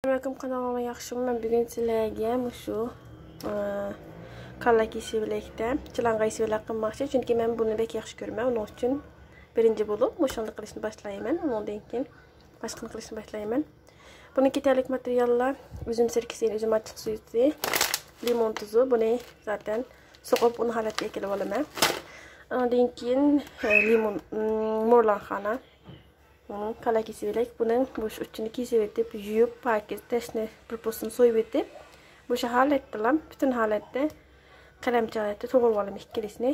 Assalamualaikum kanalıma yaxshimi? Men bugun sizlarga shu kallaki sevilakda chilang'ay sevilak qilmoqchi, chunki men buni bek yaxshi ko'raman. Uning uchun birinchi bo'lib mushunday qilishni boshlayman. Undan keyin boshqani qilishni boshlayman. Bunun ketarlik materiallar: üzüm sirkesi, üzüm açık suyu, limon tuzu. Bunu zaten so'qib uni holatga kelib olaman. Undan keyin limon morlanxana. Kallaki sevilak. Bunun bu uchini kesib etib, yuvib, paket tashni pulposini so'yib etib, bu holatda bütün holatda qalamchalarda to'g'irib olaman ikkilisini.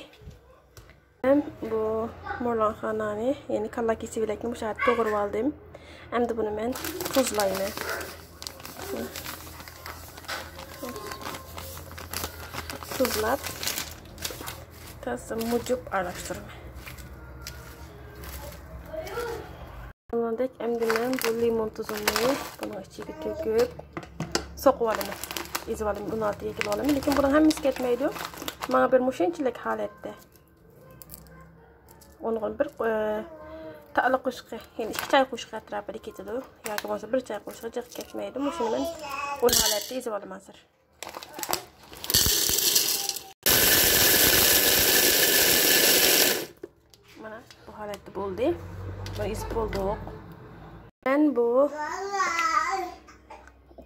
Ben bu morlanxanani, ya'ni kallaki sevilakni bu holatda to'g'irib oldim. Endi buni men tuzlayman. Tuzlab, tasım mucub aralashtıraman. Bundan endi men bu limon tuzini bunun ichiga to'kib so'qib olaman. Ezib olaman, uni oldiga kelib olaman. Lekin buning hammasi ketmaydi. Mana bir mushunchalik holatda. Uni bir ta'liq qo'shqi, ya'ni 2 choy qo'shqi atrofida ketadi. Yoki bo'lmasa 1 choy qo'shqi jiq ketmaydi. Shuni men uni holatda ezib olaman hozir. Mana bu holatda bo'ldi. Bunu ezib bo'ldik. Men bu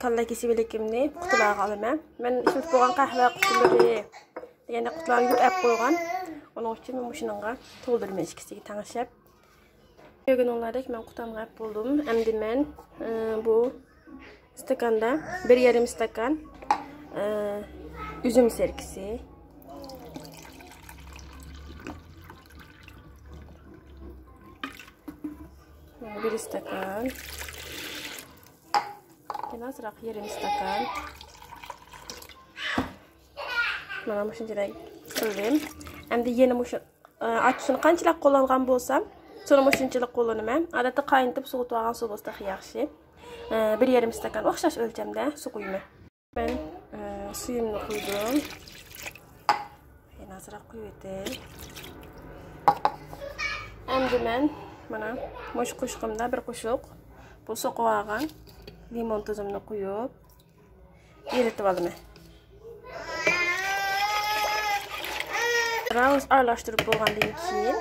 kallaki sevilakimni qutilarga olaman. Men ishlatib qo'ygan qahva qutilari, ya'ni qutilarni yuvib qo'ygan. Uning uchun men shuningga to'ldirman ikkisiga tangishib. Ko'rganinglardek men qutamga bo'ldim. Endi men bu stakanda 1,5 stakan üzüm sirkesi, bir stakan, azroq yarım stakan. Mana shunchalik qildim. Endi yana shu achishini qanchalik qo'llangan bo'lsam, sonra shunchalik qo'llanaman. Odatda qaynatib suvitib olgan suv bo'lsa yaxshi. 1,5 stakan o'xshash o'lchamda suv quyman. Men suyimni quydim. Yana azroq quyib etdim. Endi men mana mush qo'shqimda bir qo'shiq bu so'qib olgan limon tuzimni quyib eritib olaman. Biroz aralashtirib bo'lgandan keyin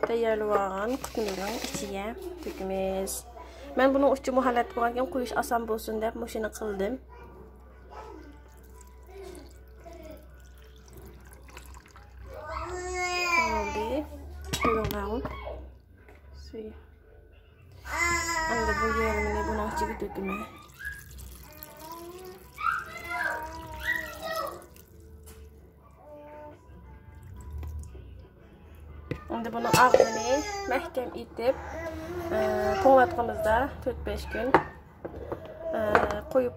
tayyorlab olgan qutimizning ichiga to'kamiz. Men buni uchi muhallat bo'lgan qo'yish oson bo'lsin deb shuni qildim. Endi bu yerimni bunun ichiga to'kaman. Endi buni og'zini mahkam etib, to'nglatqimizda 4-5 kun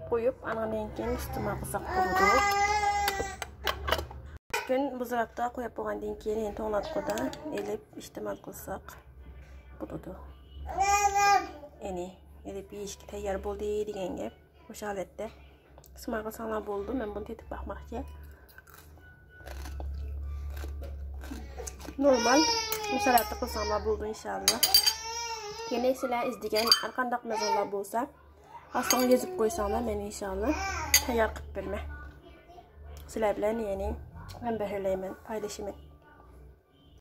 qo'yib, andan keyin iste'mol qilsak bo'ladi. Kun buzraqda qo'yib bo'lgandan keyin to'nglatqida elib iste'mol qilsak bo'ladi. Ya'ni elib yeyishga tayyor bo'ldi degan gap. O'sha holatda iste'mol qilsanglar bo'ldi. Men buni tetib baxmoqchi. Normal musallatda qilsanglar bo'ldi inshaalloh. Yana sizlar izlagan har qanday mazmunlar bo'lsa, ostini yozib qo'ysanglar, men inshaalloh tayyor qilib beraman. Sizlar bilan ya'ni men bahorlayman, paylashaman.